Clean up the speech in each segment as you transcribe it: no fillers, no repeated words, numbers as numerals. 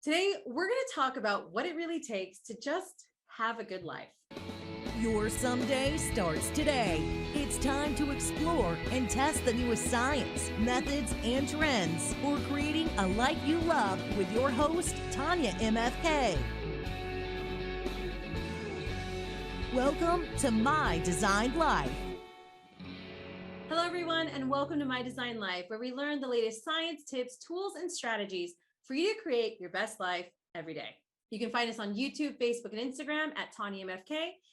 Today, we're going to talk about what it really takes to just have a good life. Your someday starts today. It's time to explore and test the newest science, methods, and trends for creating a life you love with your host, Tanyamfk. Welcome to My Designed Life. Hello, everyone, and welcome to My Designed Life, where we learn the latest science, tips, tools, and strategies for you to create your best life every day. You can find us on YouTube, Facebook, and Instagram at Tanyamfk,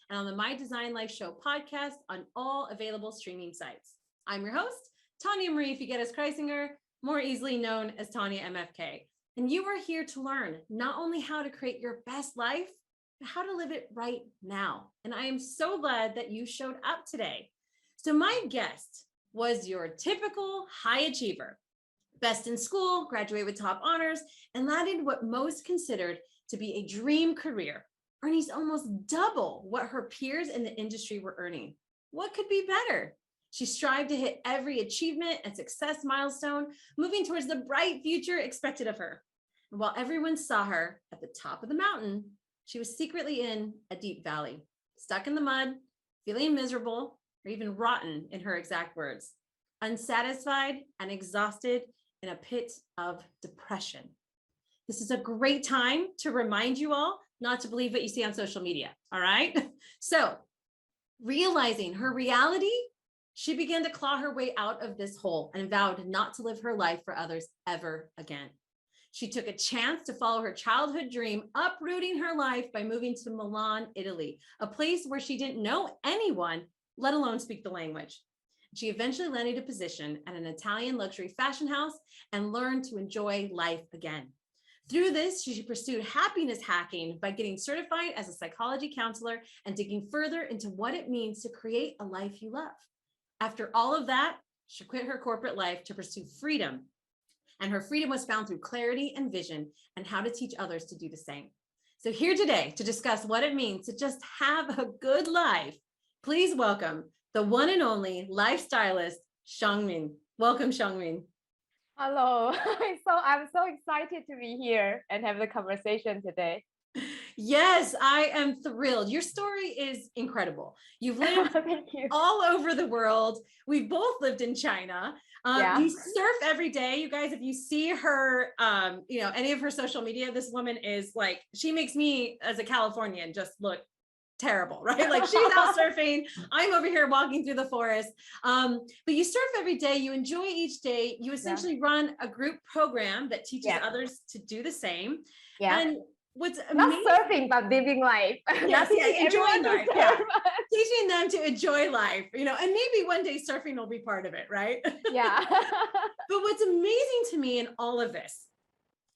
and on the My Designed Life Show podcast on all available streaming sites. I'm your host, Tanya Marie Figueres Kreisinger, more easily known as Tanya MFK. And you are here to learn not only how to create your best life, but how to live it right now. And I am so glad that you showed up today. So my guest was your typical high achiever, best in school, graduate with top honors, and landed what most considered to be a dream career, earning almost double what her peers in the industry were earning. What could be better? She strived to hit every achievement and success milestone, moving towards the bright future expected of her. And while everyone saw her at the top of the mountain, she was secretly in a deep valley, stuck in the mud, feeling miserable, or even rotten in her exact words, unsatisfied and exhausted in a pit of depression. This is a great time to remind you all not to believe what you see on social media, all right? So, realizing her reality, she began to claw her way out of this hole and vowed not to live her life for others ever again. She took a chance to follow her childhood dream, uprooting her life by moving to Milan, Italy, a place where she didn't know anyone, let alone speak the language. She eventually landed a position at an Italian luxury fashion house and learned to enjoy life again. Through this, she pursued happiness hacking by getting certified as a psychology counselor and digging further into what it means to create a life you love. After all of that, she quit her corporate life to pursue freedom. And her freedom was found through clarity and vision and how to teach others to do the same. So here today to discuss what it means to just have a good life, please welcome the one and only lifestylist, Shuang-Min. Welcome, Shuang-Min. Hello. I'm so excited to be here and have the conversation today. Yes, I am thrilled. Your story is incredible. You've lived Thank you. all over the world. We've both lived in China. You surf every day. You guys, if you see her, any of her social media, this woman is like, she makes me as a Californian just look terrible, right? Like she's out surfing. I'm over here walking through the forest. But you surf every day. You enjoy each day. You essentially run a group program that teaches others to do the same. Yeah. And what's not amazing, surfing, but living life. Yes, enjoying life. Yeah. Teaching them to enjoy life, and maybe one day surfing will be part of it, right? Yeah. But what's amazing to me in all of this,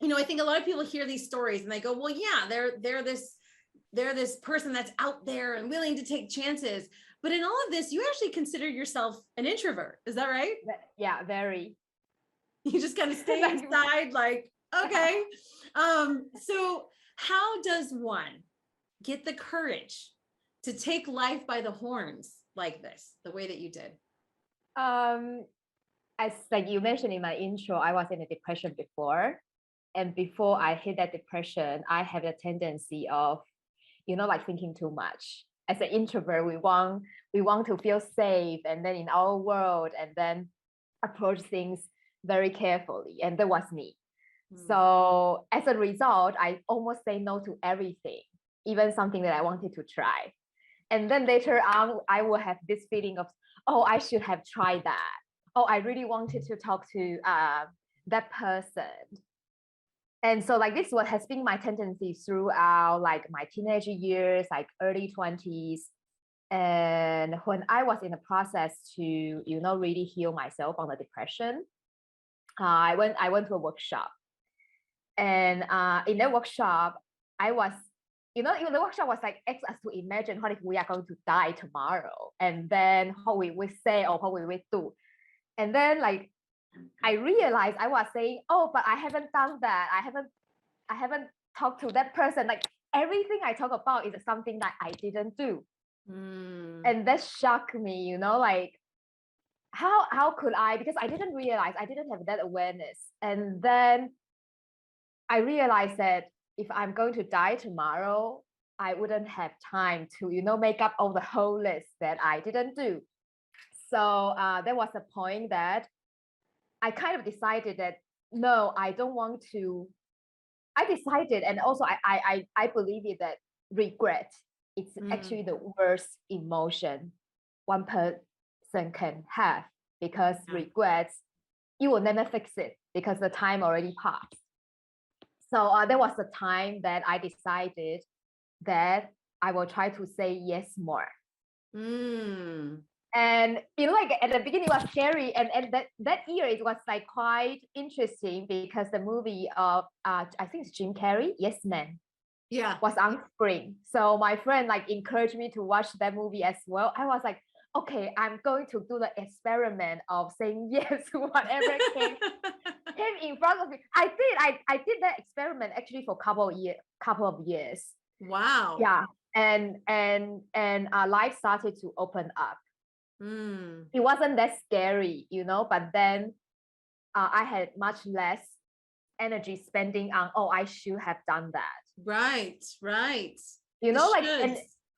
I think a lot of people hear these stories and they go, well, yeah, they're this person that's out there and willing to take chances. But in all of this, you actually consider yourself an introvert. Is that right? Yeah, very. You just kind of stay inside like, okay. So how does one get the courage to take life by the horns like this, the way that you did? As like you mentioned in my intro, I was in a depression before. And before I hit that depression, I have a tendency of like thinking too much. As an introvert, we want to feel safe and then in our world and then approach things very carefully. And that was me. So as a result, I almost say no to everything, even something that I wanted to try. And then later on, I will have this feeling of, oh, I should have tried that. Oh, I really wanted to talk to that person. And so like this what has been my tendency throughout like my teenage years, like early 20s. And when I was in the process to, really heal myself on the depression, I went to a workshop. And in that workshop, I was, the workshop was like, ask us to imagine what if we are going to die tomorrow, and then how we will say or how we will do. And then like, I realized I was saying, oh, but I haven't done that. I haven't talked to that person. Like everything I talk about is something that I didn't do. And that shocked me, like how could I, because I didn't realize, I didn't have that awareness. And then I realized that if I'm going to die tomorrow, I wouldn't have time to, make up all the whole list that I didn't do. So there was a point that I kind of decided that no, I don't want to. I decided, and also I believe it, that regret is actually the worst emotion one person can have, because regrets, you will never fix it because the time already passed. So there was a time that I decided that I will try to say yes more. And like at the beginning it was scary, and that year it was like quite interesting because the movie of I think it's Jim Carrey, Yes Man, was on screen. So my friend like encouraged me to watch that movie as well. I was like, okay, I'm going to do the experiment of saying yes to whatever came in front of me. I did that experiment actually for couple of years. Wow. Yeah. And our life started to open up. It wasn't that scary, but then I had much less energy spending on, I should have done that. Right. And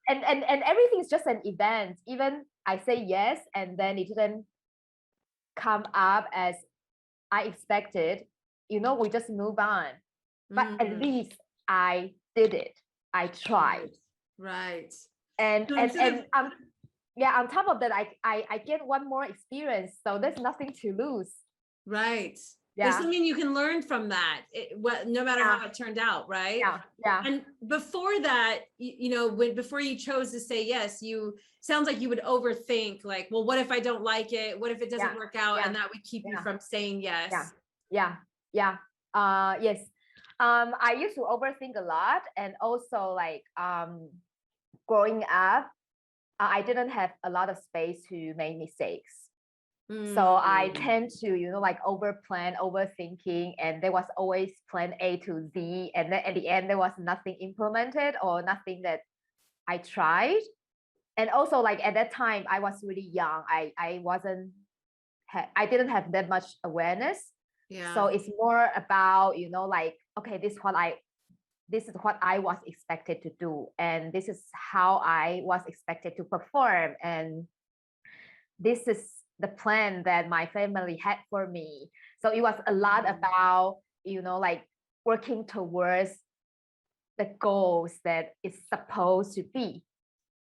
everything's just an event. Even I say yes and then it didn't come up as I expected, we just move on. But at least I did it. I tried. Right. And on top of that, I get one more experience, so there's nothing to lose. Right. Yeah. There's something you can learn from that, no matter how it turned out, right? Yeah. And before that, before you chose to say yes, sounds like you would overthink, like, well, what if I don't like it? What if it doesn't work out? And that would keep you from saying yes. Yeah. Yes. I used to overthink a lot, and also like growing up, I didn't have a lot of space to make mistakes. So I tend to, like overplan, overthinking, and there was always plan A to Z. And then at the end, there was nothing implemented or nothing that I tried. And also like at that time, I was really young. I I didn't have that much awareness. Yeah. So it's more about, like, okay, this is what I was expected to do, and this is how I was expected to perform, and this is the plan that my family had for me. So it was a lot about, like working towards the goals that it's supposed to be.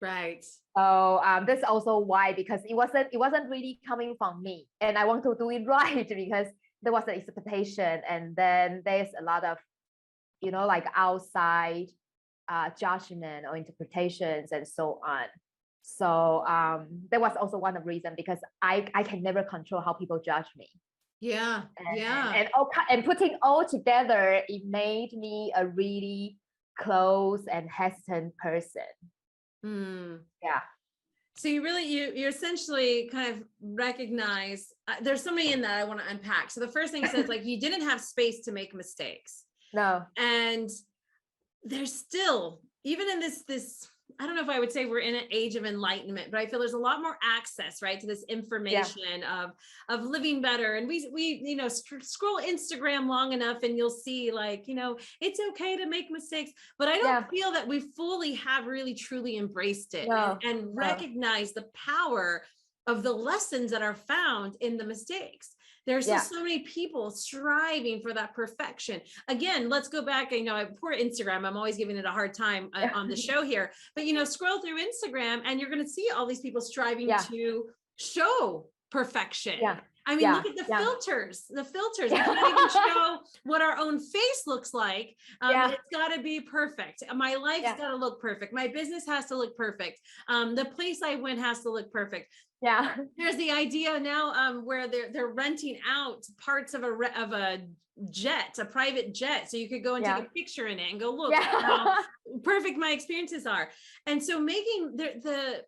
Right. So that's also why, because it wasn't really coming from me, and I want to do it right because there was an expectation, and then there's a lot of, like outside judgment or interpretations and so on. So that was also one of the reasons, because I can never control how people judge me. Yeah. And putting all together, it made me a really close and hesitant person. Yeah. So you essentially kind of recognize, there's so many in that I want to unpack. So the first thing says, like, you didn't have space to make mistakes. No. And there's still, even in this, I don't know if I would say we're in an age of enlightenment, but I feel there's a lot more access, right, to this information of living better. And we scroll Instagram long enough and you'll see, like, it's okay to make mistakes, but I don't feel that we fully have really truly embraced it and recognize the power of the lessons that are found in the mistakes. There's just so many people striving for that perfection. Again, let's go back. Poor Instagram. I'm always giving it a hard time on the show here, but scroll through Instagram and you're going to see all these people striving to show perfection. I mean, look at the filters. The filters. We can't even show what our own face looks like. It's got to be perfect. My life's got to look perfect. My business has to look perfect. The place I went has to look perfect. Yeah. There's the idea now where they're renting out parts of a jet, a private jet, so you could go and take a picture in it and go, look how perfect my experiences are. And so making the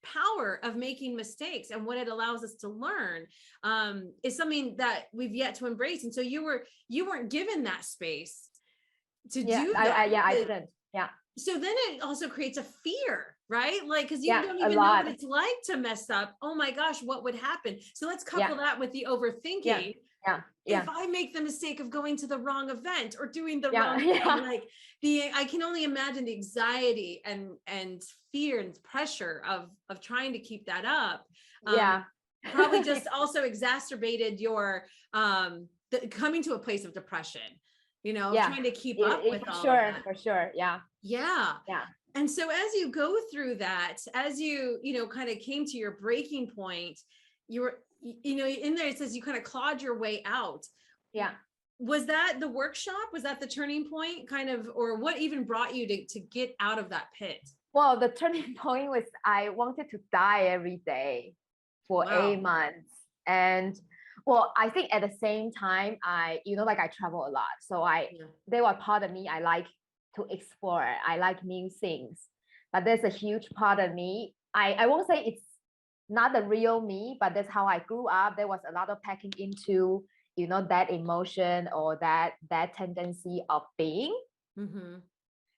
power of making mistakes and what it allows us to learn is something that we've yet to embrace. And so you weren't given that space to do that. I didn't. Yeah. So then it also creates a fear, right? Like, because you don't even know what it's like to mess up. Oh my gosh, what would happen? So let's couple that with the overthinking. Yeah. if I make the mistake of going to the wrong event or doing the Yeah, wrong yeah. thing, like I can only imagine the anxiety and fear and pressure of trying to keep that up. Yeah. Probably just also exacerbated your coming to a place of depression, Yeah. trying to keep up with For all of sure, that. for sure. Yeah. Yeah. Yeah. And so as you go through that, as you kind of came to your breaking point, you were, in there, it says you kind of clawed your way out. Yeah. Was that the workshop? Was that the turning point kind of, or what even brought you to get out of that pit? Well, the turning point was I wanted to die every day for Wow. 8 months. And well, I think at the same time, I travel a lot. So they were part of me. I like to explore. I like new things. But there's a huge part of me. I won't say it's not the real me, but that's how I grew up. There was a lot of packing into, that emotion or that tendency of being. Mm-hmm.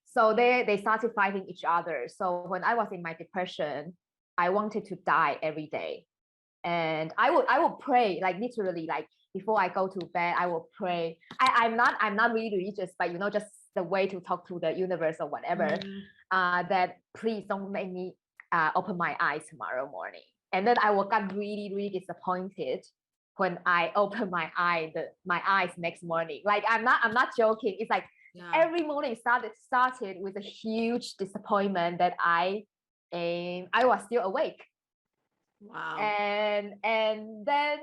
So they started fighting each other. So when I was in my depression, I wanted to die every day. And I would pray, like literally, like before I go to bed, I will pray. I'm not really religious, but just the way to talk to the universe or whatever, that please don't make me open my eyes tomorrow morning. And then I got really, really disappointed when I open my eyes next morning. Like I'm not joking. It's like every morning started with a huge disappointment that I was still awake. Wow. And then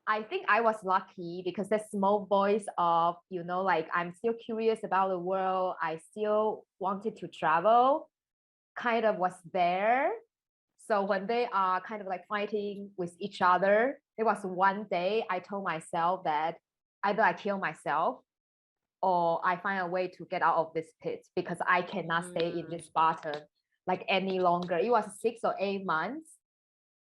I think I was lucky because that small voice of, like I'm still curious about the world. I still wanted to travel, kind of was there. So when they are kind of like fighting with each other, there was one day I told myself that either I kill myself or I find a way to get out of this pit because I cannot stay in this bottom like any longer. It was 6 or 8 months.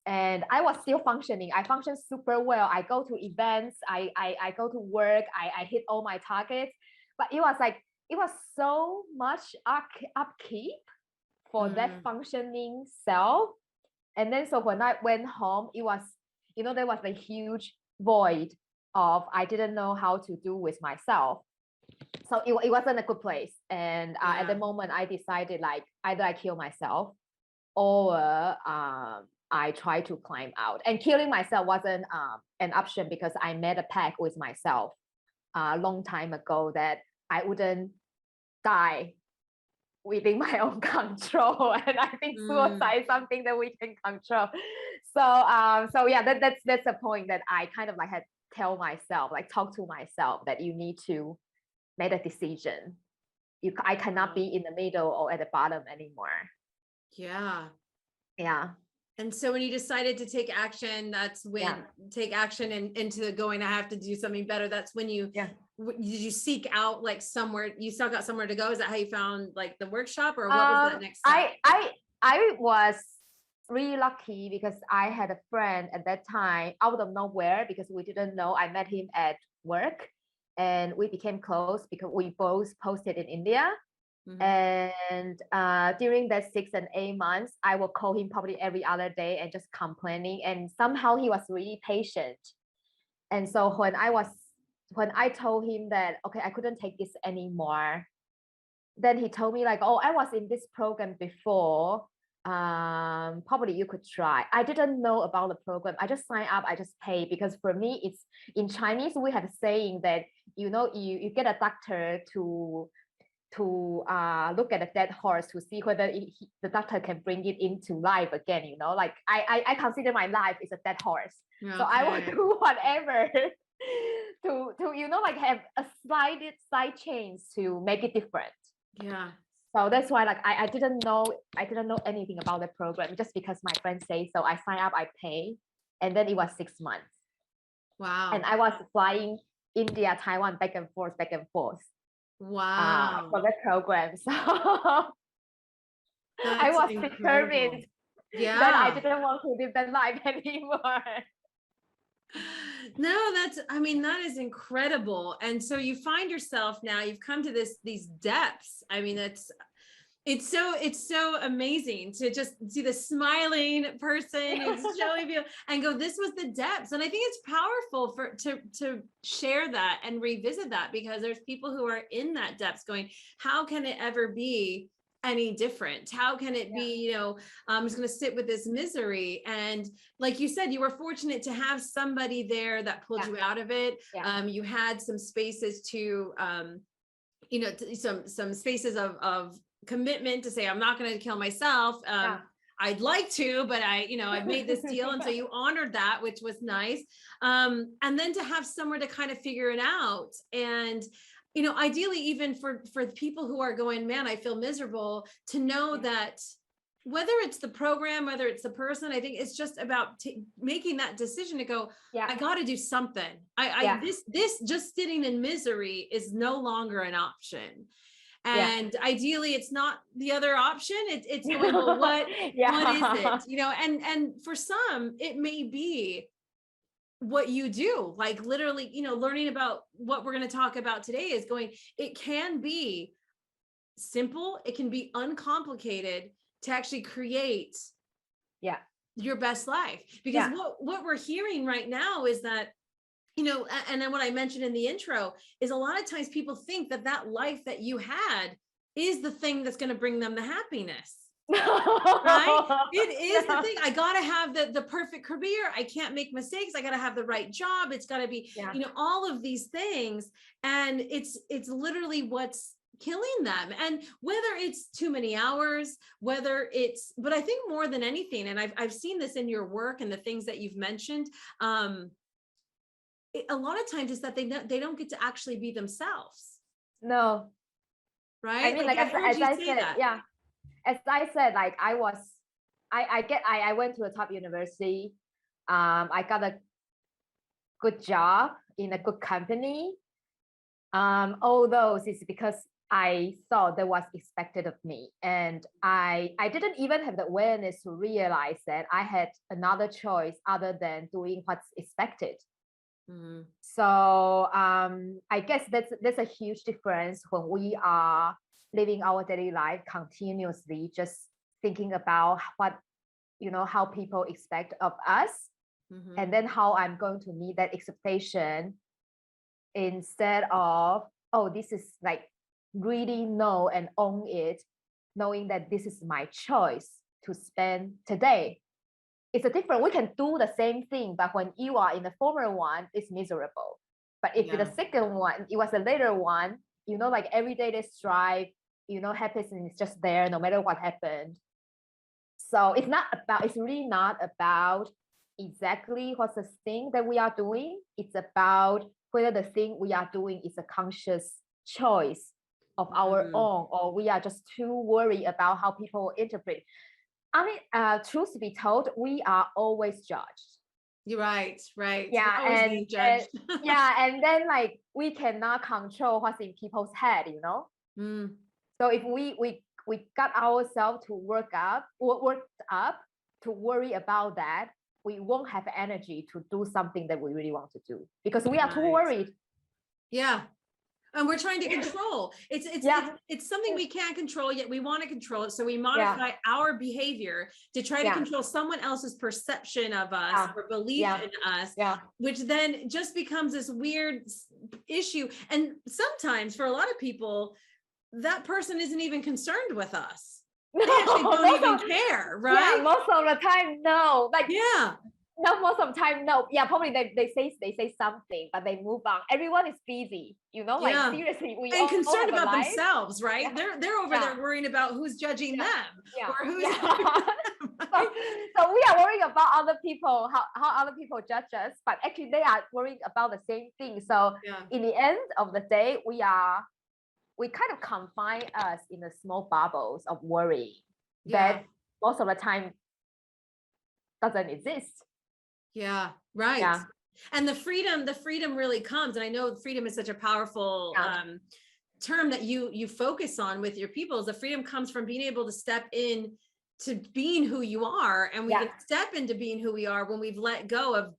And I was still functioning. I functioned super well. I go to events, I go to work, I hit all my targets. But it was so much upkeep for that functioning self. And then so when I went home, it was, there was a huge void of I didn't know how to do with myself. So it wasn't a good place. And at the moment I decided like either I kill myself or I try to climb out. And killing myself wasn't an option because I made a pact with myself a long time ago that I wouldn't die within my own control. And I think suicide is something that we can control. So yeah, that's the point that I kind of like had tell myself, like talk to myself that you need to make a decision. I cannot be in the middle or at the bottom anymore. Yeah. Yeah. And so when you decided to take action, that's when take action and into going, I have to do something better. That's when did you seek out like somewhere, you still got somewhere to go? Is that how you found like the workshop or what was that next step? I was really lucky because I had a friend at that time out of nowhere because we didn't know. I met him at work and we became close because we both posted in India. And during that 6 and 8 months, I will call him probably every other day and just complaining. And somehow he was really patient. And so when I told him that, okay, I couldn't take this anymore, then he told me like, oh, I was in this program before. Probably you could try. I didn't know about the program. I just signed up, I just paid because for me, it's in Chinese, we have a saying that, you get a doctor to look at a dead horse to see whether the doctor can bring it into life again, like I consider my life is a dead horse. Okay. So I will do whatever to like have a slight change to make it different. Yeah. So that's why like I didn't know anything about the program just because my friend said so. I sign up, I pay, and then it was 6 months. Wow. And I was flying India, Taiwan, back and forth. Wow. For the program. So I was determined that I didn't want to live that life anymore. No, that is incredible. And so you find yourself now, you've come to these depths. I mean, It's so amazing to just see the smiling person who's showing you and go, this was the depths. And I think it's powerful to share that and revisit that, because there's people who are in that depths going, how can it ever be any different? How can it be, I'm just going to sit with this misery? And like you said, you were fortunate to have somebody there that pulled you out of it. You had some spaces to, some spaces of commitment to say, I'm not going to kill myself. I'd like to, but I've made this deal. And so you honored that, which was nice. And then to have somewhere to kind of figure it out. And, ideally, even for people who are going, man, I feel miserable, to know that whether it's the program, whether it's the person, I think it's just about making that decision to go, I got to do something. This just sitting in misery is no longer an option. And ideally, it's not the other option. It's going, well, what is it? And for some, it may be what you do, like literally, learning about what we're going to talk about today is going, it can be simple. It can be uncomplicated to actually create your best life. Because what we're hearing right now is that, and then what I mentioned in the intro is a lot of times people think that life that you had is the thing that's going to bring them the happiness. Right? It is the thing. I got to have the perfect career. I can't make mistakes. I got to have the right job. It's got to be, all of these things. And it's literally what's killing them. And whether it's too many hours, but I think more than anything, and I've seen this in your work and the things that you've mentioned, a lot of times is that they don't get to actually be themselves. No. Right? I mean, like as I said, as I said, like I went to a top university. I got a good job in a good company. All those is because I thought that was expected of me. And I didn't even have the awareness to realize that I had another choice other than doing what's expected. Mm-hmm. So I guess that's a huge difference when we are living our daily life continuously, just thinking about what, how people expect of us, and then how I'm going to meet that expectation, instead of, this is like really know and own it, knowing that this is my choice to spend today. It's a different, we can do the same thing, but when you are in the former one, it's miserable. But if the second one, it was a later one, like every day they strive, happiness is just there no matter what happened. So it's really not about exactly what's the thing that we are doing. It's about whether the thing we are doing is a conscious choice of our own, or we are just too worried about how people interpret. I mean, truth to be told, we are always judged. You're right. Yeah, and then like we cannot control what's in people's head, So if we got ourselves to worked up to worry about that, we won't have energy to do something that we really want to do, because we are too worried. Yeah. And we're trying to control. It's something we can't control, yet we want to control it. So we modify our behavior to try to control someone else's perception of us or belief in us, which then just becomes this weird issue. And sometimes for a lot of people, that person isn't even concerned with us. They actually don't even care, right? Yeah, most of the time, no. No, most of the time, no. Yeah, probably they say something, but they move on. Everyone is busy, like seriously. We and concerned about themselves, right? Yeah. They're over there worrying about who's judging them or who's. So we are worrying about other people, how other people judge us, but actually they are worrying about the same thing. So in the end of the day, we kind of confine us in the small bubbles of worry that most of the time doesn't exist. Yeah, right. Yeah. And the freedom really comes. And I know freedom is such a powerful term that you focus on with your people. Is the freedom comes from being able to step in to being who you are. And we can step into being who we are when we've let go of,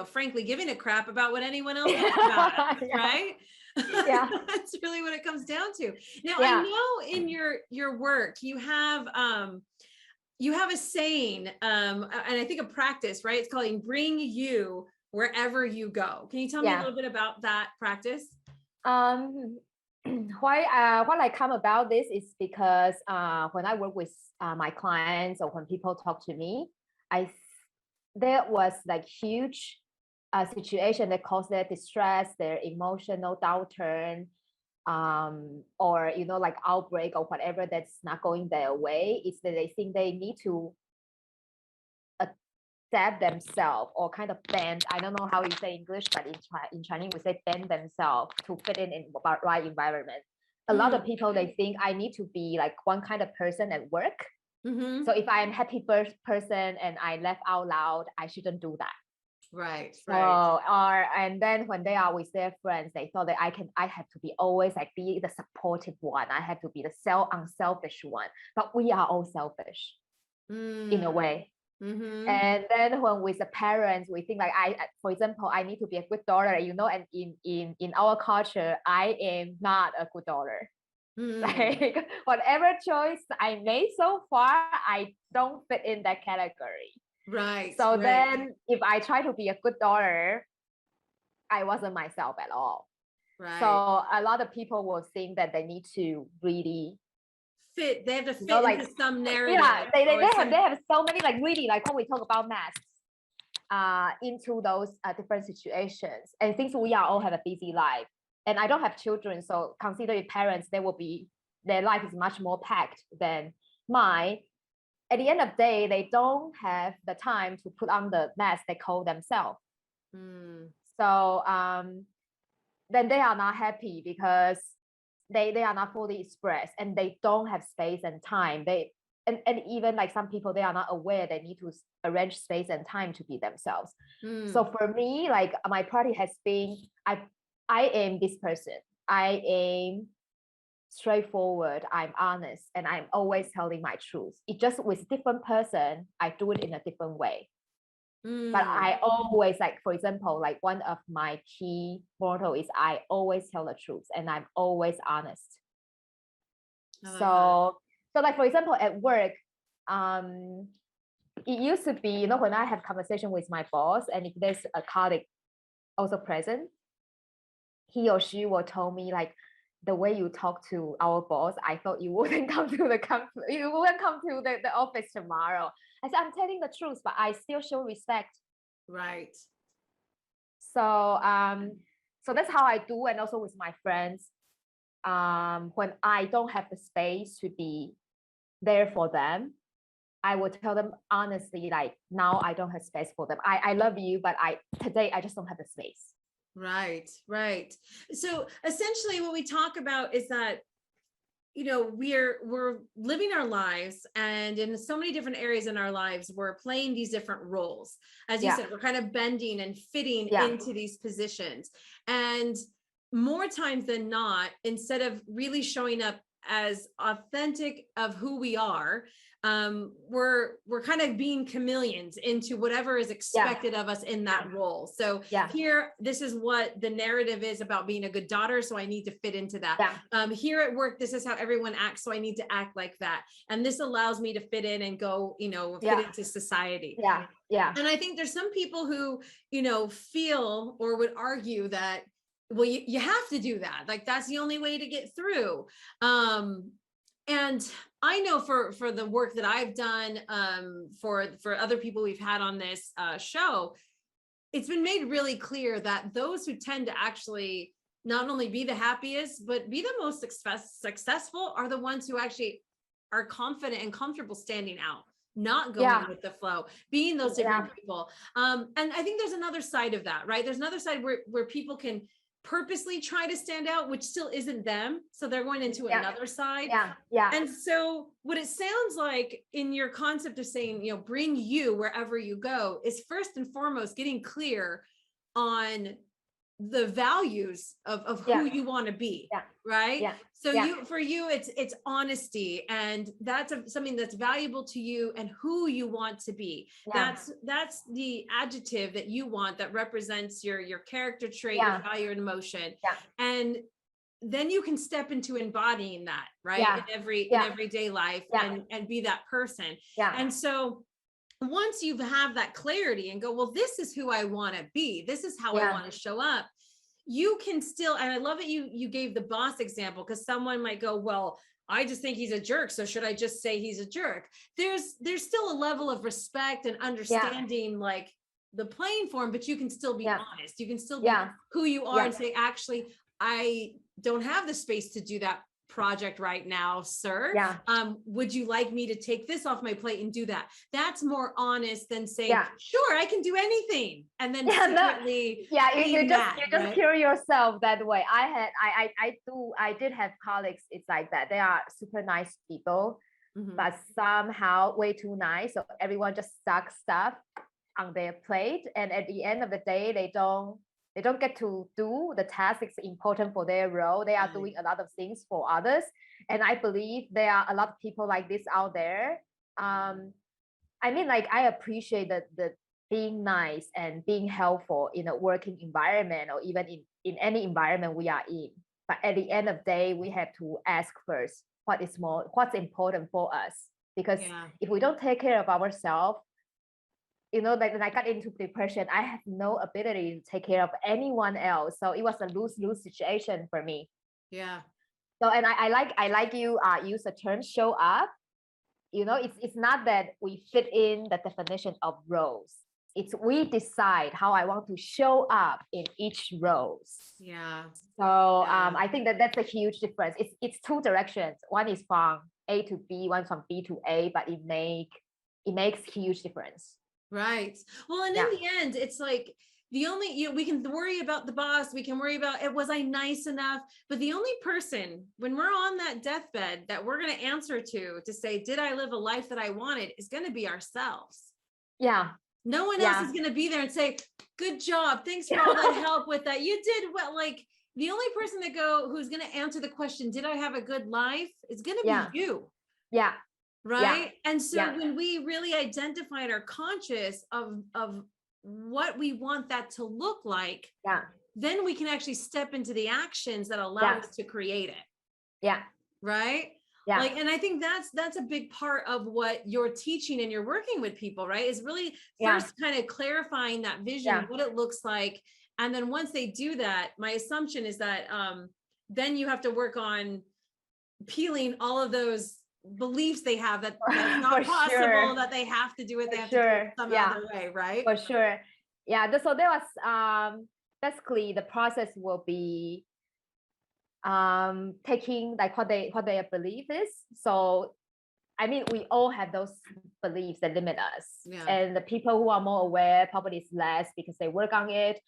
frankly, giving a crap about what anyone else thinks about us, right? Yeah. That's really what it comes down to. Now, Yeah. I know in your work, you have a saying, and I think a practice, right? It's called bring you wherever you go. Can you tell me a Yeah. little bit about that practice? Why what I come about this is because when I work with my clients or when people talk to me, there was like huge situation that caused their distress, their emotional downturn, or like outbreak or whatever that's not going their way. Is that they think they need to adapt themselves or kind of bend. I don't know how you say English, but in Chinese we say bend themselves to fit in the right environment. A lot of people, they think I need to be like one kind of person at work. Mm-hmm. So if I'm happy person and I laugh out loud, I shouldn't do that. Right. So, Right. and then when they are with their friends, they thought that I have to be always like be the supportive one. I have to be the unselfish one. But we are all selfish in a way. Mm-hmm. And then when with the parents, we think like for example, I need to be a good daughter, and in our culture, I am not a good daughter. Like whatever choice I made so far, I don't fit in that category. Right. So right. then if I try to be a good daughter, I wasn't myself at all. Right. So a lot of people will think that they need to really fit. They have to fit into some narrative. Yeah, they have so many like really like when we talk about masks into those different situations. And since we are all have a busy life, and I don't have children, so consider parents, their life is much more packed than mine. At the end of the day, they don't have the time to put on the mask they call themselves. So then they are not happy because they are not fully expressed and they don't have space and time. And even like some people, they are not aware they need to arrange space and time to be themselves. So for me, like my priority has been, I am this person. I am straightforward, I'm honest, and I'm always telling my truth. It just with different person, I do it in a different way. But I always, like, for example, like one of my key motto is I always tell the truth and I'm always honest. So like, for example, at work, it used to be, when I have conversation with my boss and if there's a colleague also present, he or she will tell me like, the way you talk to our boss, I thought you wouldn't come to the company, you wouldn't come to the office tomorrow. I said, I'm telling the truth, but I still show respect. Right. So so that's how I do. And also with my friends, when I don't have the space to be there for them, I will tell them honestly, like, now I don't have space for them. I love you, but today I just don't have the space. Right. Right. So essentially what we talk about is that, we're living our lives, and in so many different areas in our lives, we're playing these different roles. As you said, we're kind of bending and fitting into these positions. And more times than not, instead of really showing up as authentic of who we are, we're kind of being chameleons into whatever is expected of us in that role. So here, this is what the narrative is about being a good daughter, so I need to fit into that. Here at work, this is how everyone acts, so I need to act like that, and this allows me to fit in and go, fit into society. And I think there's some people who feel or would argue that, well, you have to do that, like that's the only way to get through. And I know for the work that I've done, for other people we've had on this show, it's been made really clear that those who tend to actually not only be the happiest, but be the most successful are the ones who actually are confident and comfortable standing out, not going with the flow, being those different people. And I think there's another side of that, right? There's another side where people can purposely try to stand out, which still isn't them. So they're going into another side. And so what it sounds like in your concept of saying, bring you wherever you go, is first and foremost getting clear on the values of who you want to be. Yeah. Right. Yeah. So Yeah. for you, it's honesty, and that's something that's valuable to you and who you want to be. Yeah. That's the adjective that you want, that represents your character trait, Yeah. your value and emotion. Yeah. And then you can step into embodying that, right? Yeah. In everyday life, and be that person. Yeah. And so once you have that clarity and go, well, this is who I want to be, this is how I want to show up, you can still, and I love that you gave the boss example, because someone might go, well, I just think he's a jerk, so should I just say he's a jerk? There's still a level of respect and understanding, like the playing form, but you can still be honest. You can still be who you are and say, actually, I don't have the space to do that project right now, sir. Would you like me to take this off my plate and do that? That's more honest than saying, sure, I can do anything. And then secretly, you just kill yourself that way. I did have colleagues. It's like that. They are super nice people, but somehow way too nice. So everyone just sucks stuff on their plate. And at the end of the day, they don't get to do the task that's important for their role. They are doing a lot of things for others. And I believe there are a lot of people like this out there. I mean, like, I appreciate the being nice and being helpful in a working environment, or even in any environment we are in. But at the end of the day, we have to ask first, what's important for us? Because if we don't take care of ourselves, like when I got into depression, I have no ability to take care of anyone else. So it was a lose-lose situation for me. Yeah. So, and I like you use the term show up. It's not that we fit in the definition of roles. It's we decide how I want to show up in each roles. Yeah. So I think that's a huge difference. It's two directions. One is from A to B, one from B to A, but it makes huge difference. Right. Well, and in the end, it's like the only, we can worry about the boss, we can worry about, was I nice enough? But the only person, when we're on that deathbed, that we're going to answer to say, did I live a life that I wanted, is going to be ourselves. Yeah. No one else is going to be there and say, good job, thanks for all that help with that, you did well. Like, the only person who's going to answer the question, did I have a good life, is going to be you. Yeah. Right. And so when we really identify and are conscious of what we want that to look like, then we can actually step into the actions that allow us to create it. Yeah. Right. Yeah. Like, and I think that's a big part of what you're teaching and you're working with people, right? Is really first kind of clarifying that vision, what it looks like. And then once they do that, my assumption is that then you have to work on peeling all of those beliefs they have that's not possible, that they have to do it, they have to do it some other way, right? For sure. Yeah. So there was basically the process will be taking like what their belief is. So I mean, we all have those beliefs that limit us, and the people who are more aware probably is less because they work on it.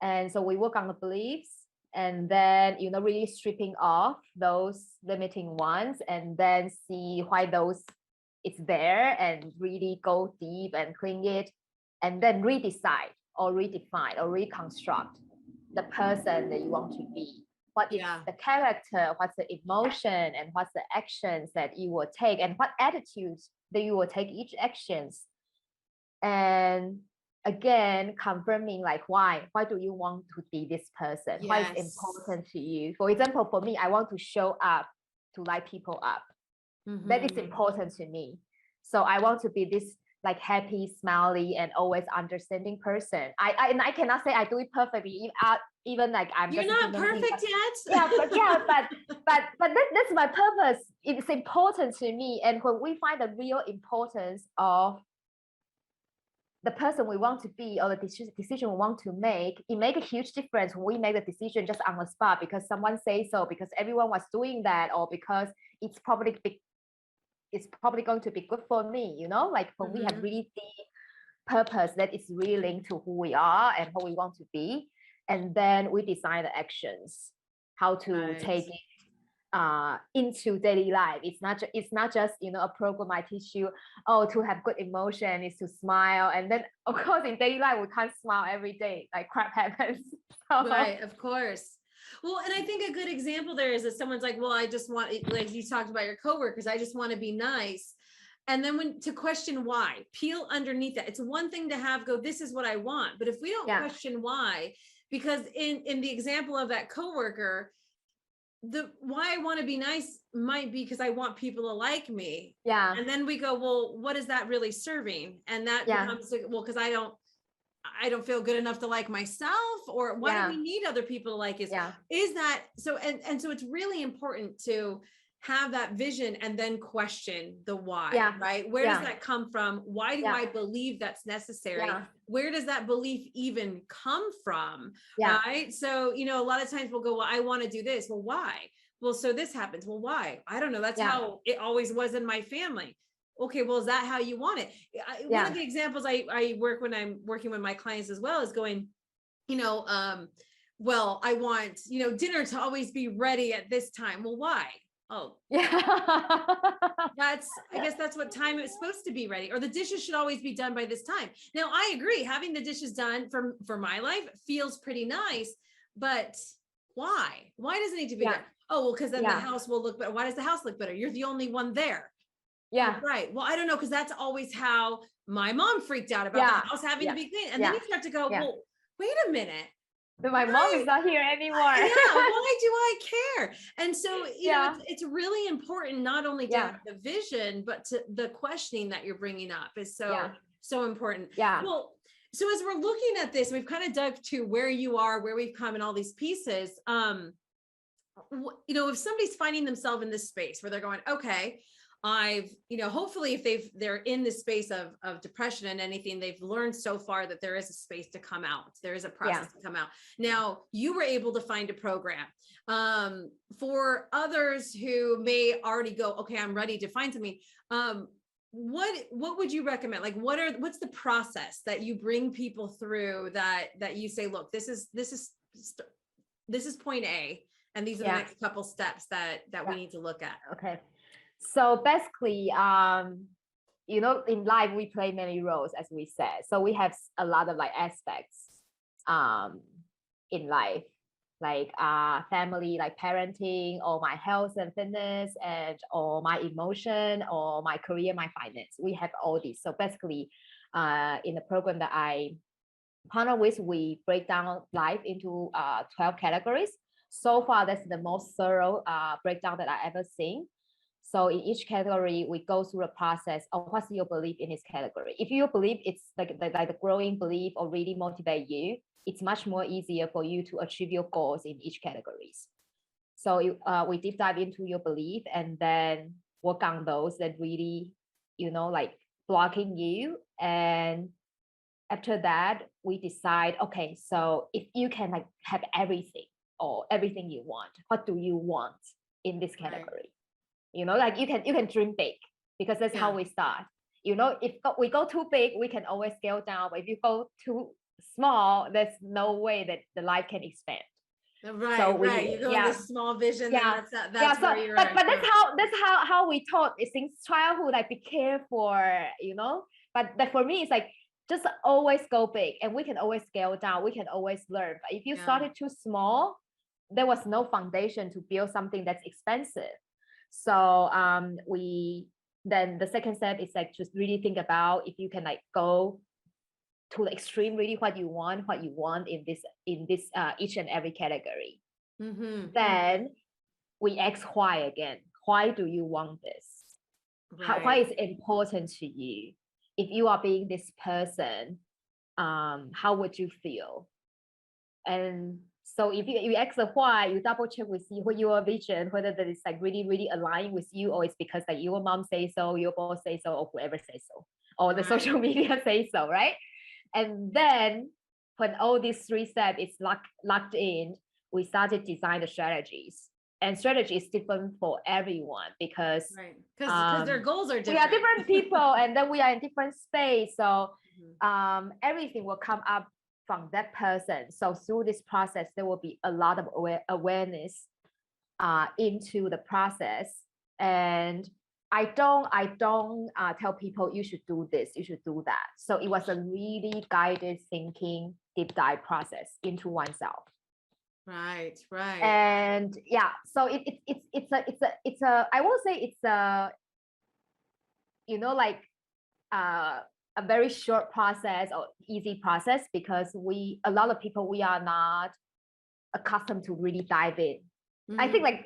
And so we work on the beliefs, and then really stripping off those limiting ones, and then see why those it's there, and really go deep and clean it, and then redecide or redefine or reconstruct the person that you want to be. What is the character, what's the emotion, and what's the actions that you will take, and what attitudes that you will take each actions. And again, confirming like why do you want to be this person? Why is important to you? For example, for me, I want to show up to light people up. That is important to me. So I want to be this like happy, smiley, and always understanding person. I cannot say I do it perfectly. Even like you're not perfect yet. But that's my purpose. It's important to me. And when we find the real importance of the person we want to be, or the decision we want to make, it makes a huge difference when we make the decision just on the spot because someone says so, because everyone was doing that, or because it's probably going to be good for me, like when we have really deep purpose that is really linked to who we are and who we want to be, and then we design the actions, how to take it into daily life. It's not just, you know, a program I teach you, to have good emotion is to smile. And then of course in daily life, we can't smile every day, like crap happens. So, Right, of course. Well, and I think a good example there is that someone's like, well, I just want, like you talked about your coworkers, I just want to be nice. And then when to question why, peel underneath that. It's one thing to have go, this is what I want. But if we don't question why, because in the example of that coworker, the why I want to be nice might be because I want people to like me. Yeah. And then we go, well, what is that really serving? And that becomes, well, because I don't feel good enough to like myself, or why do we need other people to like us? Is that so? And so it's really important to have that vision and then question the why, right? Where does that come from? Why do I believe that's necessary? Where does that belief even come from? Right? So, you know, a lot of times we'll go, well, I want to do this. Well, why? Well, so this happens. Well, why? I don't know. That's how it always was in my family. Okay, well, is that how you want it? One of the examples I work when I'm working with my clients as well is going, you know, well, I want, you know, dinner to always be ready at this time. Well, why? Oh, I guess that's what time it's supposed to be ready, or the dishes should always be done by this time. Now, I agree, having the dishes done for my life feels pretty nice, but why? Why does it need to be done? Oh, well, because then the house will look better. Why does the house look better? You're the only one there. Yeah. Oh, right. Well, I don't know, because that's always how my mom freaked out about the house having to be clean. And then you start to go, well, wait a minute. My mom is not here anymore. Why do I care? And so, you know, it's really important not only to have the vision, but to the questioning that you're bringing up is so important. Well, so as we're looking at this, we've kind of dug to where you are, where we've come, and all these pieces. You know, if somebody's finding themselves in this space where they're going, okay, you know, hopefully if they're in this space of depression and anything, they've learned so far that there is a space to come out. There is a process to come out. Now, you were able to find a program. For others who may already go, okay, I'm ready to find something. What would you recommend? Like, what's the process that you bring people through that you say, look, this is point A, and these are the next couple steps that we need to look at. Okay. So basically, you know, in life, we play many roles, as we said. So we have a lot of like aspects in life, like family, like parenting, or my health and fitness, or my emotion, or my career, my finance. We have all these. So basically, in the program that I partner with, we break down life into 12 categories. So far, that's the most thorough breakdown that I ever seen. So in each category, we go through a process of what's your belief in this category. If you believe it's like the growing belief or really motivate you, it's much more easier for you to achieve your goals in each categories. So we deep dive into your belief and then work on those that really, you know, like blocking you. And after that, we decide, okay, so if you can like have everything or everything you want, what do you want in this category? Right. You know, like you can dream big, because that's how we start. You know, if we go too big, we can always scale down. But if you go too small, there's no way that the life can expand. Right, so you go with this small vision. That's where you're at. But that's how we taught since childhood. Like, be careful, you know. But for me, it's like just always go big, and we can always scale down. We can always learn. But if you started too small, there was no foundation to build something that's expensive. So then the second step is like just really think about if you can like go to the extreme, really what you want in this each and every category. Mm-hmm. Then we ask why again. Why do you want this? Right. Why is it important to you? If you are being this person, how would you feel? And so if you ask the why, you double check with what your vision, whether that is like really, really aligned with you, or it's because like your mom says so, your boss says so, or whoever says so, or the social media says so, right? And then when all these three steps is locked in, we started design the strategies. And strategy is different for everyone because their goals are different. We are different people, and then we are in different space. So everything will come up from that person. So through this process, there will be a lot of awareness into the process. And I don't tell people you should do this, you should do that. So it was a really guided thinking, deep dive process into oneself. Right. And yeah, so it's a I won't say it's a, you know, like a very short process or easy process, because a lot of people, we are not accustomed to really dive in. I think like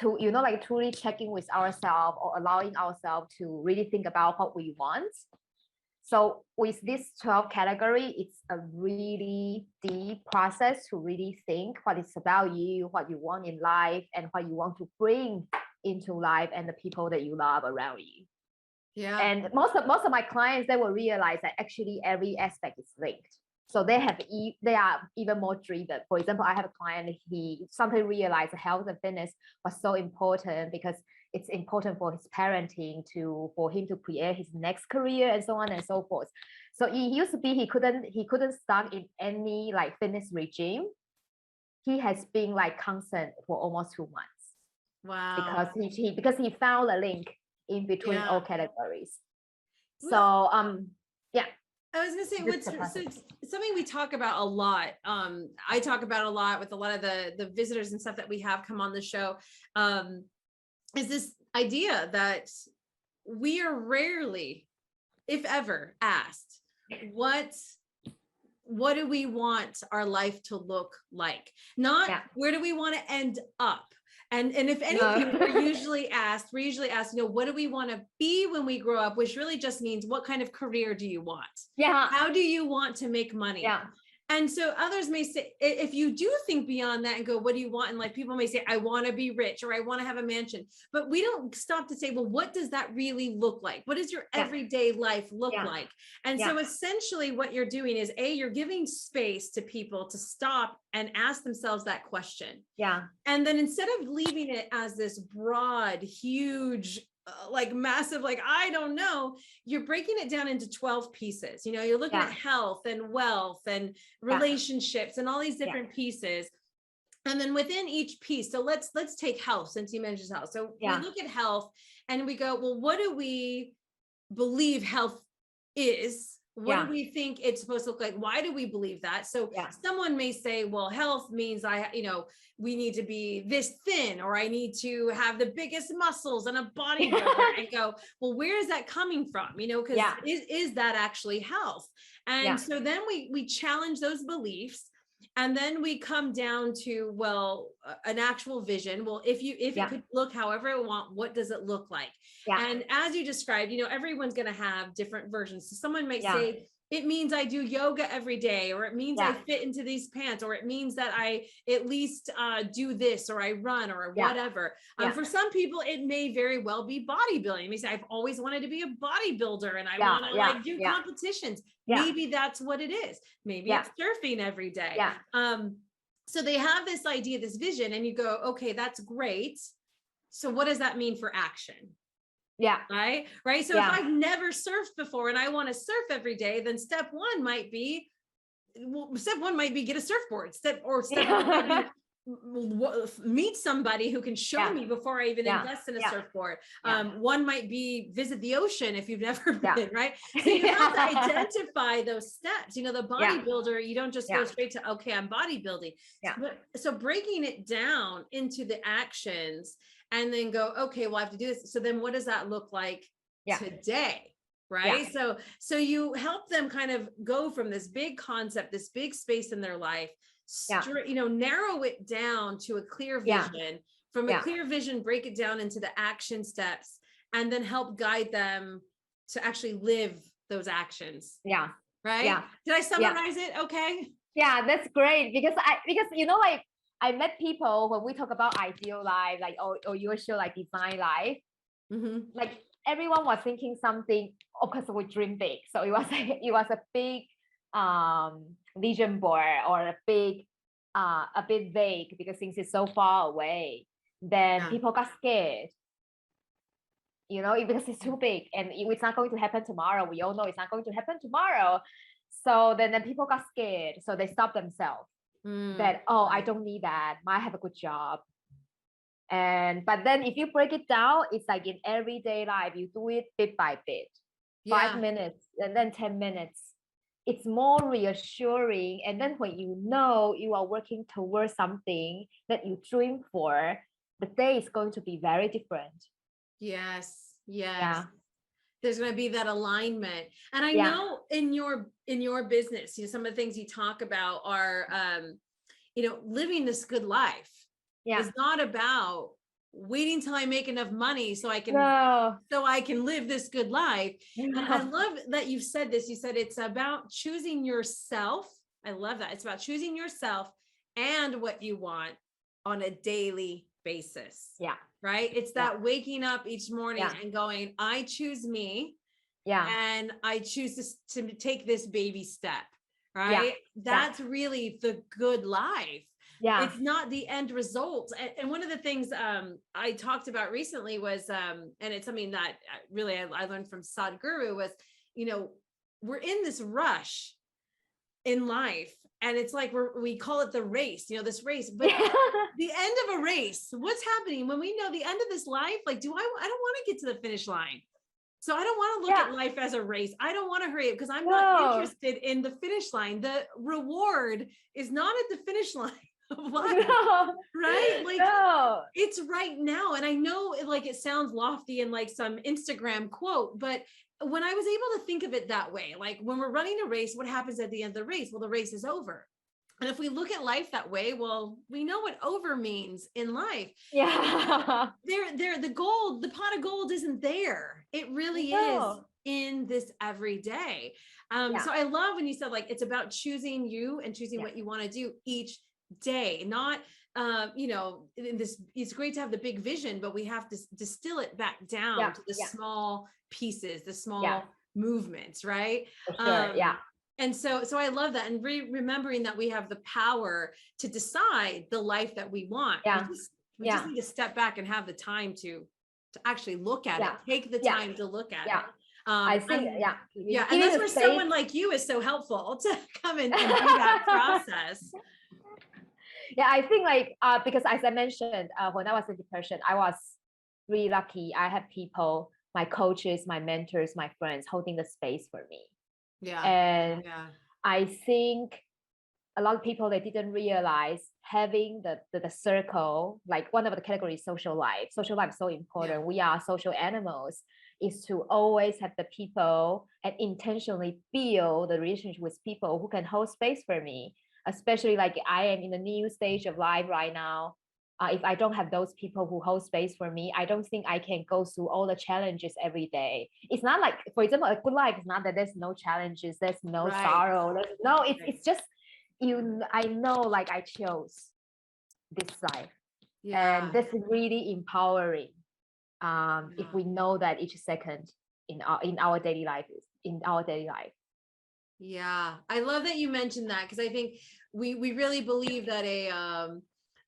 to, you know, like truly checking with ourselves or allowing ourselves to really think about what we want. So with this 12 category, it's a really deep process to really think what is about you, what you want in life, and what you want to bring into life and the people that you love around you. Yeah. And most of my clients, they will realize that actually every aspect is linked. So they are even more driven. For example, I have a client, he suddenly realized health and fitness was so important because it's important for his parenting, for him to create his next career and so on and so forth. So he used to be, he couldn't start in any like fitness regime. He has been like constant for almost 2 months. Wow. Because he found a link in between all categories. Well, So yeah. I was gonna say, something we talk about a lot. I talk about a lot with a lot of the visitors and stuff that we have come on the show. Is this idea that we are rarely, if ever, asked what do we want our life to look like? Not where do we want to end up? And if anything, we're usually asked, you know, what do we want to be when we grow up? Which really just means, what kind of career do you want? Yeah. How do you want to make money? Yeah. And so others may say, if you do think beyond that and go, what do you want in life? People may say, I want to be rich, or I want to have a mansion. But we don't stop to say, well, what does that really look like? What does your everyday life look like? And so essentially what you're doing is, you're giving space to people to stop and ask themselves that question. Yeah. And then instead of leaving it as this broad, huge, like massive, like, I don't know, you're breaking it down into 12 pieces. You know, you're looking at health and wealth and relationships and all these different pieces. And then within each piece, so let's take health, since you mentioned health. So we look at health and we go, well, what do we believe health is? What do we think it's supposed to look like? Why do we believe that? So someone may say, well, health means we need to be this thin, or I need to have the biggest muscles and a bodybuilder. And go, well, where is that coming from? You know, because is that actually health? And so then we challenge those beliefs. And then we come down to, well, an actual vision. Well, if it could look however I want, what does it look like? And as you described, you know, everyone's going to have different versions. So someone might say, it means I do yoga every day, or it means I fit into these pants, or it means that I at least do this, or I run, or whatever. For some people, it may very well be bodybuilding. You may say, I've always wanted to be a bodybuilder and I want to like do competitions. Maybe that's what it is. Maybe it's surfing every day. So they have this idea, this vision, and you go, okay, that's great. So what does that mean for action? Right. So if I've never surfed before and I want to surf every day, then step one might be get a surfboard. Step one might be meet somebody who can show me before I even invest in a surfboard. One might be visit the ocean if you've never been, right? So you have to identify those steps. You know, the bodybuilder, you don't just go straight to, okay, I'm bodybuilding. So breaking it down into the actions, and then go, okay, well, I have to do this. So then what does that look like today? Right. So you help them kind of go from this big concept, this big space in their life, you know, narrow it down to a clear vision. From a clear vision, break it down into the action steps, and then help guide them to actually live those actions. Right. Did I summarize it? Okay. Yeah, that's great. Because you know, like, I met people when we talk about ideal life, like, or you show like design life, like everyone was thinking something. Of course, we dream big, so it was a big vision board, or a bit vague, because things is so far away. Then people got scared, you know, because it's too big and it's not going to happen tomorrow. We all know it's not going to happen tomorrow. So then people got scared, so they stopped themselves. That, I don't need that. I have a good job. But then if you break it down, it's like in everyday life, you do it bit by bit, Yeah. 5 minutes and then 10 minutes. It's more reassuring. And then when you know you are working towards something that you dream for, the day is going to be very different. Yes. Yes. Yeah. There's going to be that alignment. And I Yeah. know in your business, some of the things you talk about are, living this good life. Yeah. Is not about waiting till I make enough money so I can live this good life. And I love that you've said this. You said it's about choosing yourself. I love that. It's about choosing yourself and what you want on a daily basis. Yeah. Right. It's that waking up each morning and going, I choose me. Yeah. And I choose to take this baby step. Right. That's really the good life. Yeah. It's not the end result. And one of the things I talked about recently was, and it's something that really I learned from Sadhguru was, we're in this rush in life. And it's like we call it the race, this race, but the end of a race, what's happening when we know the end of this life? Like, I don't want to get to the finish line. So I don't want to look at life as a race. I don't want to hurry up because I'm not interested in the finish line. The reward is not at the finish line. Life, right? Like it's right now. And I know like it sounds lofty and like some Instagram quote, but when I was able to think of it that way, like when we're running a race, what happens at the end of the race? Well, the race is over. And if we look at life that way, well, we know what over means in life. Yeah. The gold, the pot of gold isn't there. It really is in this every day. So I love when you said like, it's about choosing you and choosing what you want to do each day, not in this. It's great to have the big vision, but we have to distill it back down to the small pieces, the small movements, right? For sure. And so I love that, and remembering that we have the power to decide the life that we want. We just need to step back and have the time to actually look at it, take the time to look at it. I think, and that's where someone like you is so helpful to come in and do that process. Yeah, I think like, because as I mentioned, when I was in depression, I was really lucky. I had people, my coaches, my mentors, my friends holding the space for me. And I think a lot of people, they didn't realize having the circle, like one of the categories, social life. Social life is so important. We are social animals, is to always have the people and intentionally build the relationship with people who can hold space for me. Especially like I am in a new stage of life right now. If I don't have those people who hold space for me, I don't think I can go through all the challenges every day. It's not like, for example, a good life is not that there's no challenges, there's no sorrow. It's just, I know like I chose this life. And that's really empowering. If we know that each second in our daily life is in our daily life. Yeah, I love that you mentioned that, because I think we really believe that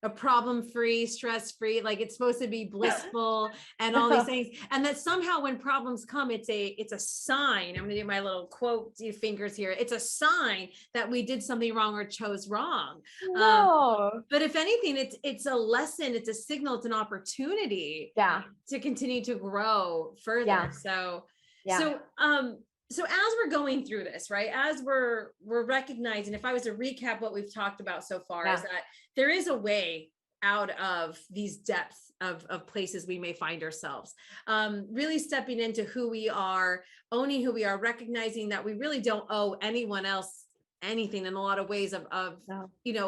a problem-free, stress-free, like it's supposed to be blissful and all these things, and that somehow when problems come, it's a sign. I'm gonna do my little quote fingers here. It's a sign that we did something wrong or chose wrong. But if anything, it's a lesson, it's a signal, it's an opportunity to continue to grow further. So as we're going through this, right, as we're recognizing, if I was to recap what we've talked about so far, is that there is a way out of these depths of places we may find ourselves, really stepping into who we are, owning who we are, recognizing that we really don't owe anyone else anything in a lot of ways of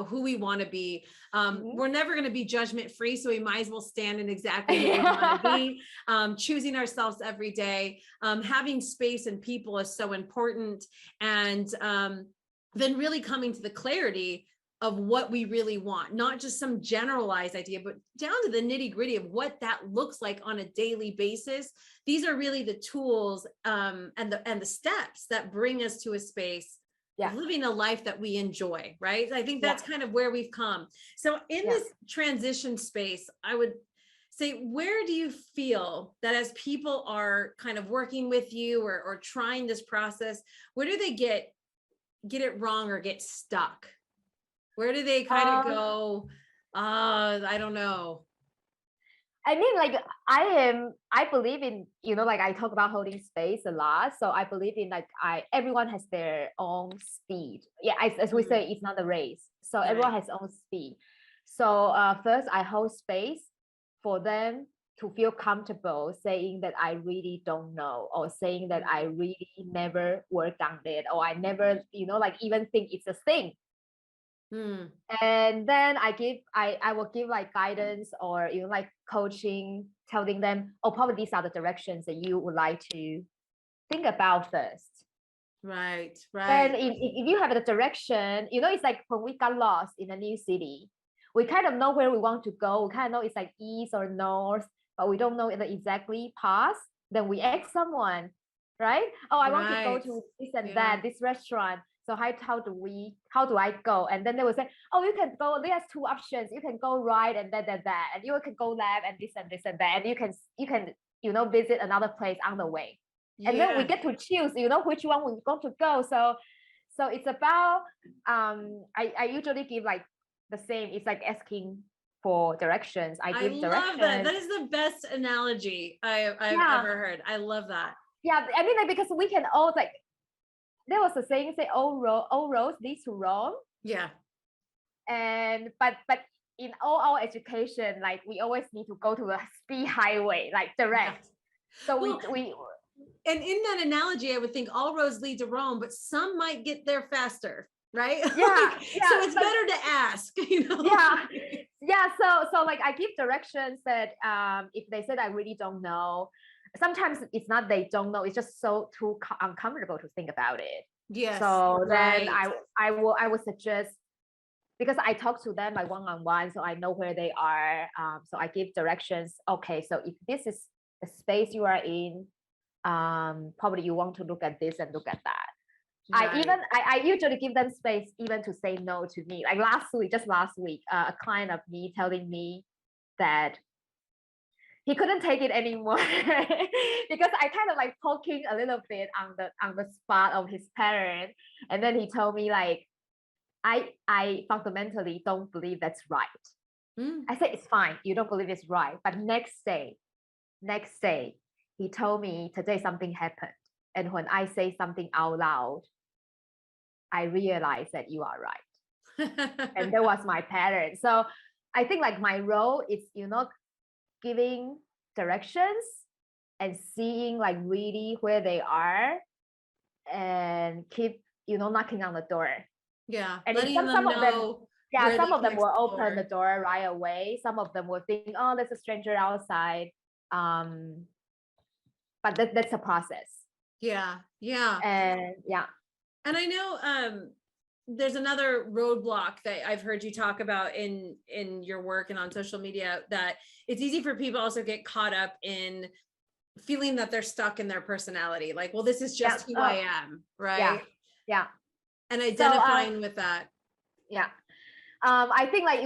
who we want to be. We're never going to be judgment free, so we might as well stand in exactly who we want to be. Choosing ourselves every day, having space and people is so important, and then really coming to the clarity of what we really want, not just some generalized idea, but down to the nitty gritty of what that looks like on a daily basis. These are really the tools and the steps that bring us to a space living a life that we enjoy, right? I think that's kind of where we've come. So in this transition space, I would say, where do you feel that as people are kind of working with you or trying this process, where do they get it wrong or get stuck? Where do they kind of go, I don't know? I mean, like I believe in, like I talk about holding space a lot. So I believe in like everyone has their own speed. Yeah, as we say, it's not a race. So everyone has own speed. So first I hold space for them to feel comfortable saying that I really don't know, or saying that I really never worked on it, or I never, like even think it's a thing. And then I will give like guidance, or like coaching, telling them, oh, probably these are the directions that you would like to think about first. Right. Then if you have the direction, it's like when we got lost in a new city, we kind of know where we want to go. We kind of know it's like east or north, but we don't know the exactly path. Then we ask someone, right? Oh, I want to go to this and that, this restaurant. So how do I go? And then they will say, oh, you can go, there's two options. You can go right and that, and you can go left and this and this and that. And you can visit another place on the way. And then we get to choose, which one we're going to go. So it's about, I usually give like the same. It's like asking for directions. I give directions. Love that. That is the best analogy I've ever heard. I love that. Yeah, I mean, like, because we can all like, there was a saying, say, all roads lead to Rome. Yeah. And but in all our education, like we always need to go to the speed highway, like direct. So we and in that analogy, I would think all roads lead to Rome, but some might get there faster, right? Yeah. So it's better to ask, Yeah. So like I give directions that if they said I really don't know, sometimes it's not they don't know, it's just so too uncomfortable to think about it. Yes. So then I would suggest, because I talk to them like one-on-one, so I know where they are. So I give directions. Okay, so if this is the space you are in, probably you want to look at this and look at that. I usually give them space even to say no to me. Like just last week, a client of me telling me that he couldn't take it anymore because I kind of like poking a little bit on the spot of his parent, and then he told me like, I fundamentally don't believe that's right. I said, it's fine, you don't believe it's right, but next day he told me, today something happened, and when I say something out loud, I realized that you are right. And that was my parent. So I think like my role is giving directions and seeing like really where they are, and keep knocking on the door. Yeah. And some of them will open the door right away. Some of them will think, oh, there's a stranger outside. But that's a process. Yeah. And I know there's another roadblock that I've heard you talk about in your work and on social media, that it's easy for people also get caught up in feeling that they're stuck in their personality. Like, well, this is just who I am, right? Yeah. And identifying with that. Yeah. I think like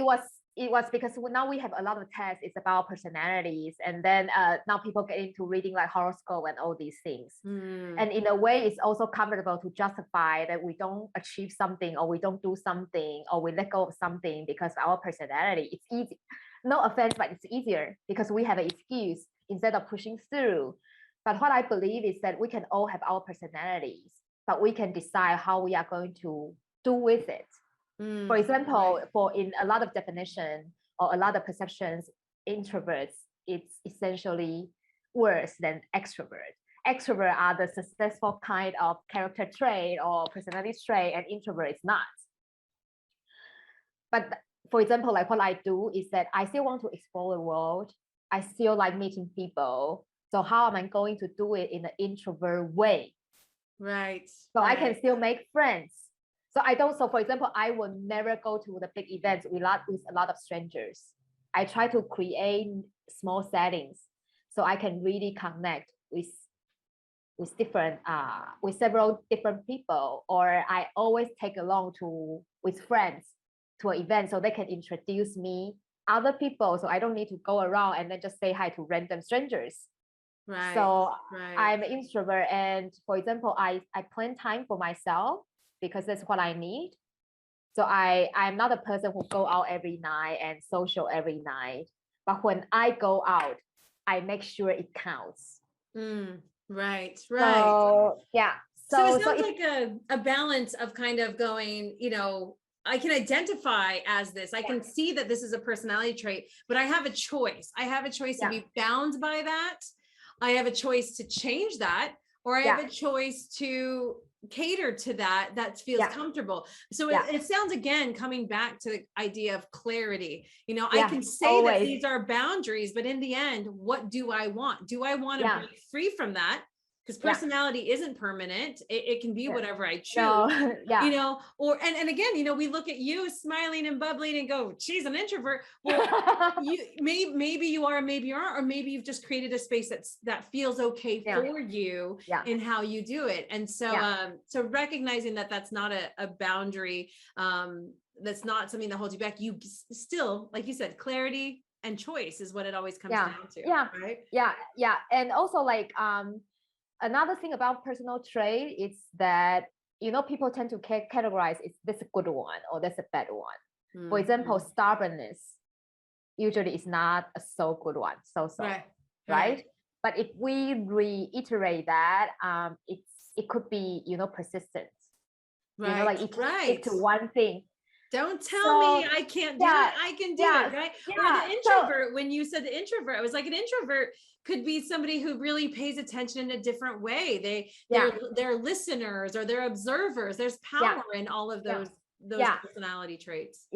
it was because now we have a lot of tests. It's about personalities, and then now people get into reading like horoscope and all these things. And in a way, it's also comfortable to justify that we don't achieve something, or we don't do something, or we let go of something because our personality. It's easy. No offense, but it's easier because we have an excuse instead of pushing through. But what I believe is that we can all have our personalities, but we can decide how we are going to do with it. For example, in a lot of definition or a lot of perceptions, introverts, it's essentially worse than extrovert. Extrovert are the successful kind of character trait or personality trait, and introvert is not. But for example, like what I do is that I still want to explore the world. I still like meeting people. So how am I going to do it in an introvert way? Right. So I can still make friends. So for example, I will never go to the big events with a lot of strangers. I try to create small settings so I can really connect with several different people, or I always take along with friends to an event so they can introduce me other people, so I don't need to go around and then just say hi to random strangers. Right. So I'm an introvert, and for example, I plan time for myself because that's what I need. So I'm not a person who go out every night and social every night. but when I go out, I make sure it counts. Right. So yeah. So it sounds like a balance of kind of going, I can identify as this. I can see that this is a personality trait, but I have a choice. I have a choice to be bound by that. I have a choice to change that, or I have a choice to cater to that feels comfortable. So it sounds, again, coming back to the idea of clarity. I can say that these are boundaries, but in the end, what do I want? Do I want to be free from that? Because personality isn't permanent. It can be whatever I choose, and again, we look at you smiling and bubbling and go, she's an introvert. Well, maybe you are, maybe you aren't, or maybe you've just created a space that feels okay for you in how you do it. And so, so recognizing that that's not a boundary, that's not something that holds you back. You still, like you said, clarity and choice is what it always comes down to. Right? And also, like, another thing about personal trait is that, people tend to categorize, is this a good one or that's a bad one. For example, stubbornness usually is not a so good one. Right? But if we reiterate that, it could be, persistent. Right. Like it stick to one thing. Don't tell me I can't do it. I can do it, right? Or the introvert, when you said the introvert, I was like, an introvert could be somebody who really pays attention in a different way. They're listeners, or they're observers. There's power in all of those personality traits.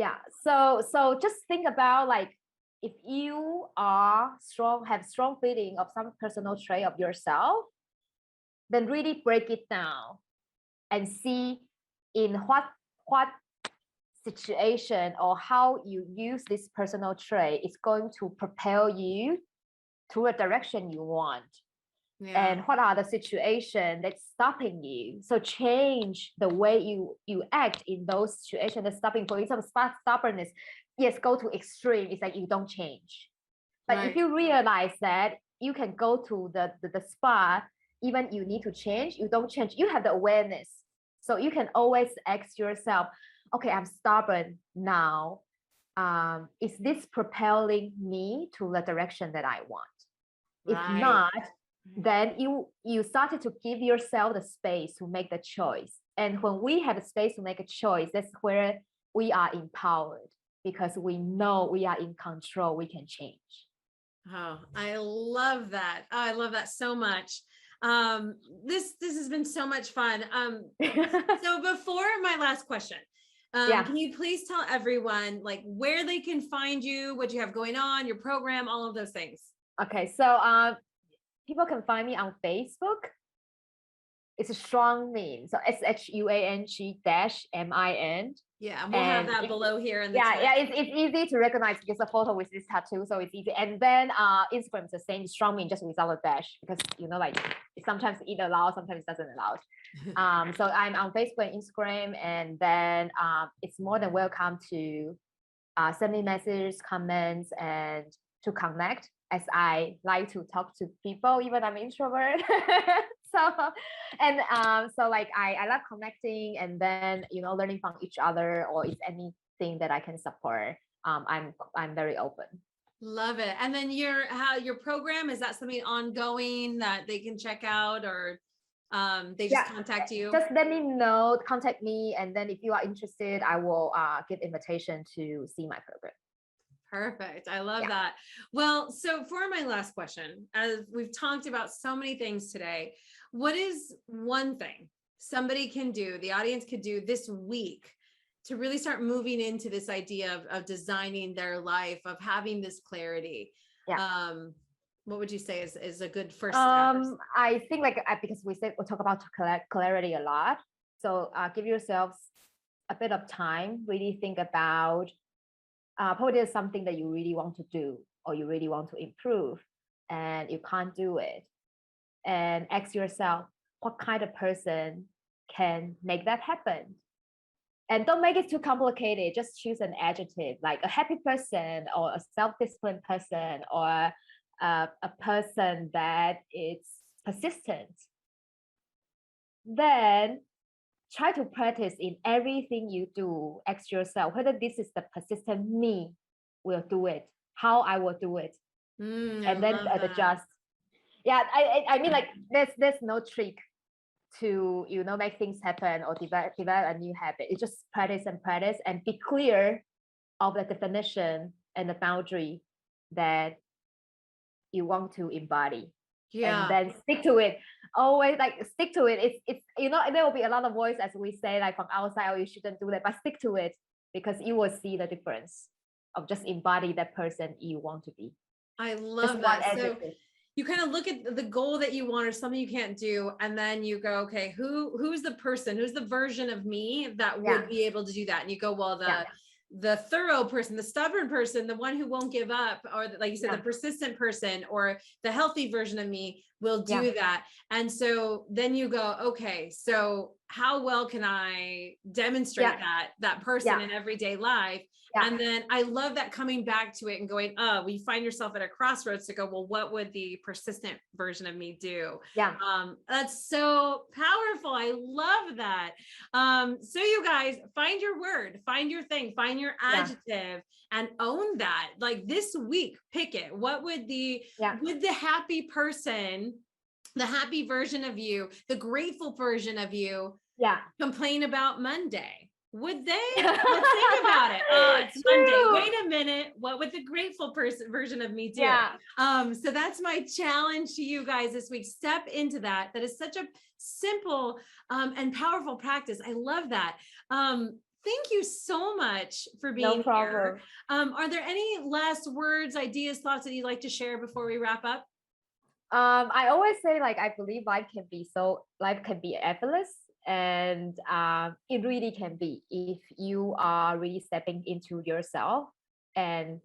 So just think about, like, if you have strong feeling of some personal trait of yourself, then really break it down and see in what situation or how you use this personal trait is going to propel you to a direction you want. And what are the situations that's stopping you? So change the way you act in those situations that's stopping. For example, stubbornness, yes, go to extreme. It's like you don't change. But if you realize that you can go to the spot, even you need to change, you don't change. You have the awareness. So you can always ask yourself, okay, I'm stubborn now. Is this propelling me to the direction that I want? If not, then you started to give yourself the space to make the choice. And when we have a space to make a choice, that's where we are empowered, because we know we are in control, we can change. Oh, I love that. Oh, I love that so much. This has been so much fun. So before my last question, can you please tell everyone, like, where they can find you, what you have going on, your program, all of those things? Okay, so people can find me on Facebook. It's Shuang-Min, so SHUANG-MIN. Yeah, and we'll have that below here in the chat. It's easy to recognize because the photo with this tattoo, so it's easy. And then Instagram is the same, Shuang-Min, just without a dash, because like sometimes it allows, sometimes it doesn't allow. So I'm on Facebook and Instagram, and then it's more than welcome to send me messages, comments, and to connect, as I like to talk to people, even I'm an introvert. So like I love connecting, and then learning from each other, or if anything that I can support, I'm very open. Love it. And then your program, is that something ongoing that they can check out, or they just contact you? Just let me know, contact me, and then if you are interested, I will give invitation to see my program. Perfect. I love that. Well, so for my last question, as we've talked about so many things today, what is one thing somebody can do, the audience could do this week to really start moving into this idea of designing their life, of having this clarity? What would you say is a good first step? I think, like, because we talk about clarity a lot. So give yourselves a bit of time, really think about probably there's something that you really want to do, or you really want to improve, and you can't do it. And ask yourself, what kind of person can make that happen? And don't make it too complicated. Just choose an adjective, like a happy person, or a self-disciplined person, or a person that is persistent. Then try to practice in everything you do. Ask yourself whether this is the persistent me will do it how I will do it, and then adjust. Yeah, I mean, like there's no trick to make things happen or develop a new habit. It's just practice and be clear of the definition and the boundary that you want to embody. And then stick to it. Always stick to it. It's there will be a lot of voice, as we say, like from outside, oh, you shouldn't do that, but stick to it, because you will see the difference of just embody that person you want to be. I love that. So you kind of look at the goal that you want or something you can't do, and then you go, okay, who's the person, who's the version of me that would be able to do that? And you go, well, the thorough person, the stubborn person, the one who won't give up, or like you said, the persistent person, or the healthy version of me will do that. And so then you go, okay, so how well can I demonstrate that person in everyday life? And then I love that, coming back to it and going, oh, you find yourself at a crossroads to go, well, what would the persistent version of me do? That's so powerful. I love that. So you guys, find your word, find your thing, find your adjective, and own that. Like this week, pick it. What would the happy person, the happy version of you, the grateful version of you complain about Monday? Would they? Let's think about it. Oh, it's Monday. Wait a minute. What would the grateful version of me do? So that's my challenge to you guys this week. Step into that. That is such a simple and powerful practice. I love that. Thank you so much for being here. Are there any last words, ideas, thoughts that you'd like to share before we wrap up? I always say, like, I believe life can be effortless. And it really can be, if you are really stepping into yourself and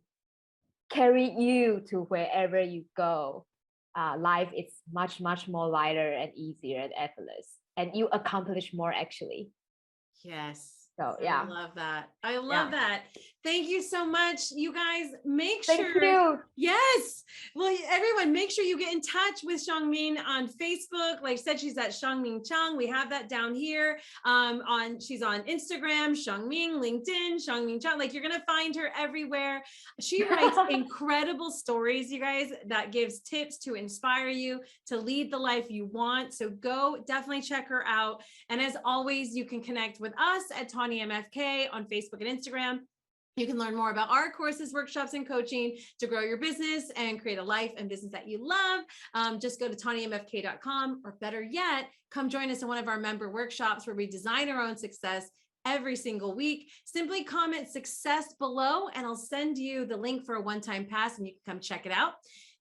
carry you to wherever you go. Life is much, much more lighter and easier and effortless, and you accomplish more, actually. Yes. So yeah, I love that. I love that. Thank you so much. You guys, make Thank sure. you. Yes. Well, everyone, make sure you get in touch with Shuang-Min on Facebook. Like I said, she's at Shuang-Min Chang. We have that down here. She's on Instagram, Shuang-Min, LinkedIn, Shuang-Min Chang. Like, you're going to find her everywhere. She writes incredible stories, you guys, that gives tips to inspire you to lead the life you want. So go definitely check her out. And as always, you can connect with us at Tanyamfk on Facebook and Instagram. You can learn more about our courses, workshops, and coaching to grow your business and create a life and business that you love. Just go to tanyamfk.com, or better yet, come join us in one of our member workshops where we design our own success every single week. Simply comment success below, and I'll send you the link for a one-time pass, and you can come check it out.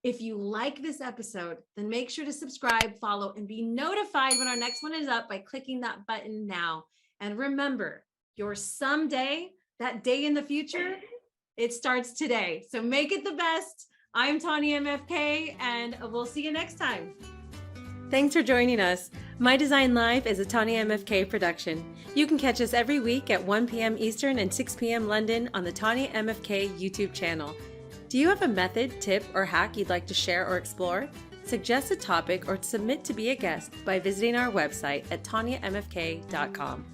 If you like this episode, then make sure to subscribe, follow, and be notified when our next one is up by clicking that button now. And remember, your someday, that day in the future, it starts today. So make it the best. I'm Tanyamfk, and we'll see you next time. Thanks for joining us. My Design Live is a Tanyamfk production. You can catch us every week at 1 p.m. Eastern and 6 p.m. London on the Tanyamfk YouTube channel. Do you have a method, tip, or hack you'd like to share or explore? Suggest a topic or submit to be a guest by visiting our website at tanyamfk.com.